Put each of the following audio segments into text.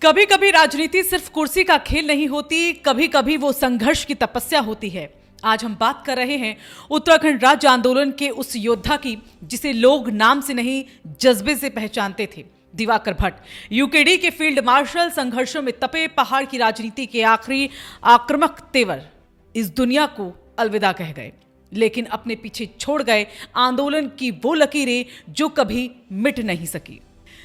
कभी कभी राजनीति सिर्फ कुर्सी का खेल नहीं होती, कभी कभी वो संघर्ष की तपस्या होती है। आज हम बात कर रहे हैं उत्तराखंड राज्य आंदोलन के उस योद्धा की जिसे लोग नाम से नहीं जज्बे से पहचानते थे। दिवाकर भट्ट यूकेडी के फील्ड मार्शल संघर्षों में तपे पहाड़ की राजनीति के आखिरी आक्रामक तेवर इस दुनिया को अलविदा कह गए, लेकिन अपने पीछे छोड़ गए आंदोलन की वो लकीरें जो कभी मिट नहीं सकी।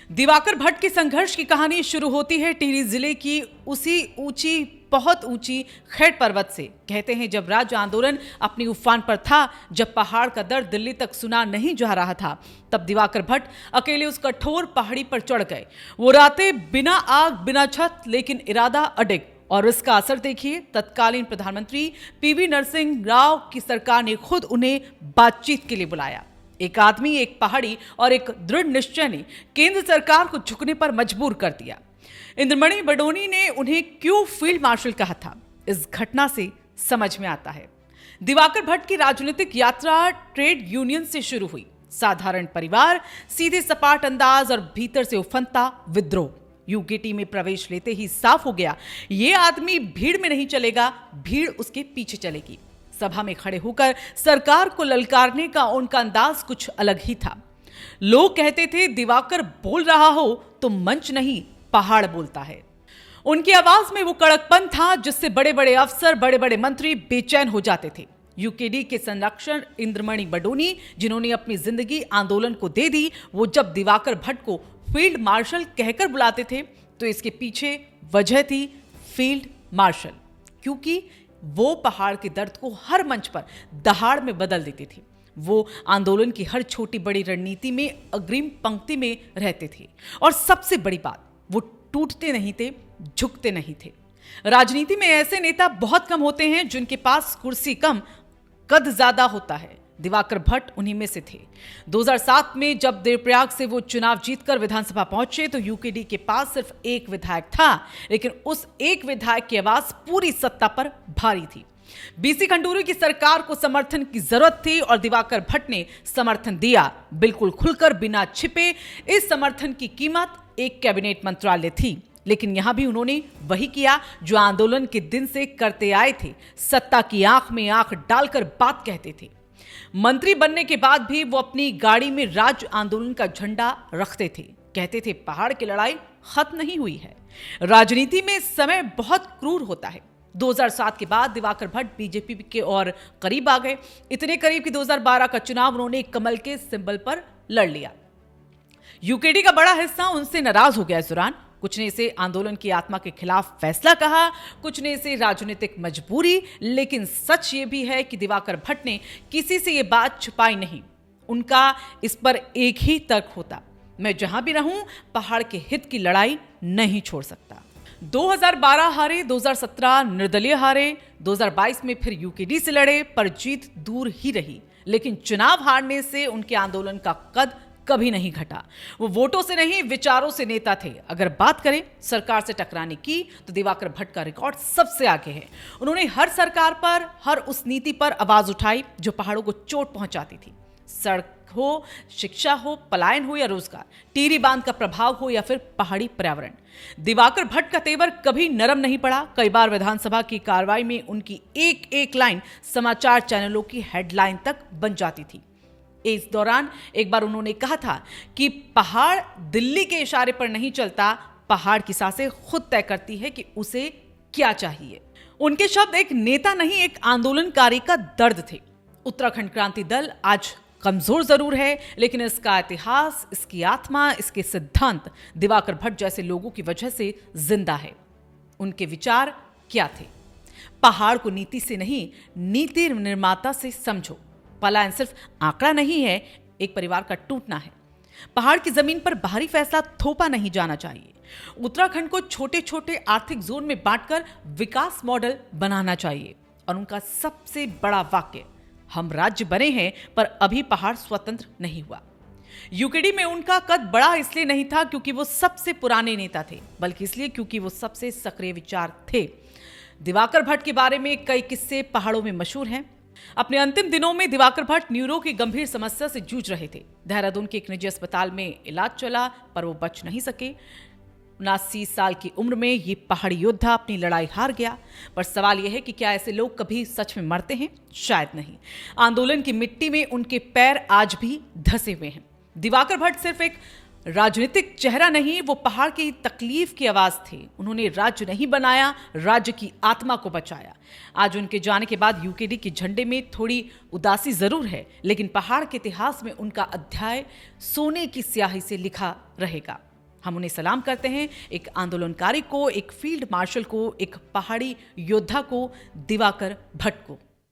दिवाकर भट्ट की संघर्ष की कहानी शुरू होती है टिहरी जिले की उसी बहुत ऊंची खैट पर्वत से। कहते हैं जब राज्य आंदोलन अपनी उफान पर था, जब पहाड़ का दर्द दिल्ली तक सुना नहीं जा रहा था, तब दिवाकर भट्ट अकेले उस कठोर पहाड़ी पर चढ़ गए। वो रातें बिना आग बिना छत, लेकिन इरादा अडिग। और इसका असर देखिए, तत्कालीन प्रधानमंत्री पीवी नरसिंह राव की सरकार ने खुद उन्हें बातचीत के लिए बुलाया। एक आदमी, एक पहाड़ी और एक दृढ़ निश्चय ने केंद्र सरकार को झुकने पर मजबूर कर दिया। इंद्रमणि बडोनी ने उन्हें क्यों फील्ड मार्शल कहा था, इस घटना से समझ में आता है। दिवाकर भट्ट की राजनीतिक यात्रा ट्रेड यूनियन से शुरू हुई। साधारण परिवार, सीधे सपाट अंदाज और भीतर से उफनता विद्रोह। यूकेटी में प्रवेश लेते ही साफ हो गया, ये आदमी भीड़ में नहीं चलेगा, भीड़ उसके पीछे चलेगी। सभा में खड़े होकर सरकार को ललकारने का उनका अंदाज कुछ अलग ही था। लोग कहते थे दिवाकर बोल रहा हो तो मंच नहीं पहाड़ बोलता है। उनकी आवाज में वो कड़कपन था जिससे बड़े बड़े अफसर, बड़े बड़े मंत्री बेचैन हो जाते थे। यूकेडी के संरक्षक इंद्रमणि बडोनी, जिन्होंने अपनी जिंदगी आंदोलन को दे दी, वो जब दिवाकर भट्ट को फील्ड मार्शल कहकर बुलाते थे तो इसके पीछे वजह थी फील्ड मार्शल, क्योंकि वो पहाड़ के दर्द को हर मंच पर दहाड़ में बदल देते थे। वो आंदोलन की हर छोटी बड़ी रणनीति में अग्रिम पंक्ति में रहते थे। और सबसे बड़ी बात, वो टूटते नहीं थे, झुकते नहीं थे। राजनीति में ऐसे नेता बहुत कम होते हैं जिनके पास कुर्सी कम, कद ज्यादा होता है। दिवाकर भट्ट उन्हीं में से थे। 2007 में जब देवप्रयाग से वो चुनाव जीतकर विधानसभा पहुंचे तो यूकेडी के पास सिर्फ एक विधायक था, लेकिन उस एक विधायक की आवाज पूरी सत्ता पर भारी थी। बीसी खंडूरी की सरकार को समर्थन की जरूरत थी और दिवाकर भट्ट ने समर्थन दिया, बिल्कुल खुलकर, बिना छिपे। इस समर्थन की कीमत एक कैबिनेट मंत्रालय थी, लेकिन यहां भी उन्होंने वही किया जो आंदोलन के दिन से करते आए थे। सत्ता की आंख में आंख डालकर बात कहते थे। मंत्री बनने के बाद भी वो अपनी गाड़ी में राज्य आंदोलन का झंडा रखते थे। कहते थे पहाड़ की लड़ाई खत्म नहीं हुई है। राजनीति में समय बहुत क्रूर होता है। 2007 के बाद दिवाकर भट्ट बीजेपी के और करीब आ गए, इतने करीब कि 2012 का चुनाव उन्होंने कमल के सिंबल पर लड़ लिया। यूकेडी का बड़ा हिस्सा उनसे नाराज हो गया इस दौरान। कुछ ने इसे आंदोलन की आत्मा के खिलाफ फैसला कहा, कुछ ने इसे राजनीतिक मजबूरी, लेकिन सच ये भी है कि दिवाकर भट्ट ने किसी से ये बात छुपाई नहीं। उनका इस पर एक ही तर्क होता, मैं जहां भी रहूं पहाड़ के हित की लड़ाई नहीं छोड़ सकता। 2012 हारे, 2017 निर्दलीय हारे, 2022 में फिर यूकेडी से लड़े, पर जीत दूर ही रही। लेकिन चुनाव हारने से उनके आंदोलन का कद कभी नहीं घटा। वो वोटों से नहीं, विचारों से नेता थे। अगर बात करें सरकार से टकराने की तो दिवाकर भट्ट का रिकॉर्ड सबसे आगे है। उन्होंने हर सरकार पर, हर उस नीति पर आवाज उठाई जो पहाड़ों को चोट पहुंचाती थी। सड़क हो, शिक्षा हो, पलायन हो या रोजगार, टिहरी बांध का प्रभाव हो या फिर पहाड़ी पर्यावरण, दिवाकर भट्ट का तेवर कभी नरम नहीं पड़ा। कई बार विधानसभा की कार्रवाई में उनकी एक एक लाइन समाचार चैनलों की हेडलाइन तक बन जाती थी। इस दौरान एक बार उन्होंने कहा था कि पहाड़ दिल्ली के इशारे पर नहीं चलता, पहाड़ की सांसें खुद तय करती है कि उसे क्या चाहिए। उनके शब्द एक नेता नहीं, एक आंदोलनकारी का दर्द थे। उत्तराखंड क्रांति दल आज कमजोर जरूर है, लेकिन इसका इतिहास, इसकी आत्मा, इसके सिद्धांत दिवाकर भट्ट जैसे लोगों की वजह से जिंदा है। उनके विचार क्या थे? पहाड़ को नीति से नहीं, नीति निर्माता से समझो। पलायन सिर्फ आंकड़ा नहीं है, एक परिवार का टूटना है। पहाड़ की जमीन पर बाहरी फैसला थोपा नहीं जाना चाहिए। उत्तराखंड को छोटे छोटे आर्थिक जोन में बांटकर विकास मॉडल बनाना चाहिए। और उनका सबसे बड़ा वाक्य, हम राज्य बने हैं पर अभी पहाड़ स्वतंत्र नहीं हुआ। यूकेडी में उनका कद बड़ा इसलिए नहीं था क्योंकि वो सबसे पुराने नेता थे, बल्कि इसलिए क्योंकि वो सबसे सक्रिय विचार थे। दिवाकर भट्ट के बारे में कई किस्से पहाड़ों में मशहूर हैं। अपने अंतिम दिनों में दिवाकर भट्ट न्यूरो की गंभीर समस्या से जूझ रहे थे। देहरादून के एक निजी अस्पताल में इलाज चला, पर वो बच नहीं सके। 79 साल की उम्र में ये पहाड़ी योद्धा अपनी लड़ाई हार गया। पर सवाल यह है कि क्या ऐसे लोग कभी सच में मरते हैं? शायद नहीं। आंदोलन की मिट्टी में उनके पैर आज भी धंसे हुए हैं। दिवाकर भट्ट सिर्फ एक राजनीतिक चेहरा नहीं, वो पहाड़ की तकलीफ की आवाज थे। उन्होंने राज्य नहीं बनाया, राज्य की आत्मा को बचाया। आज उनके जाने के बाद यूकेडी के झंडे में थोड़ी उदासी जरूर है, लेकिन पहाड़ के इतिहास में उनका अध्याय सोने की स्याही से लिखा रहेगा। हम उन्हें सलाम करते हैं, एक आंदोलनकारी को, एक फील्ड मार्शल को, एक पहाड़ी योद्धा को, दिवाकर भट्ट को।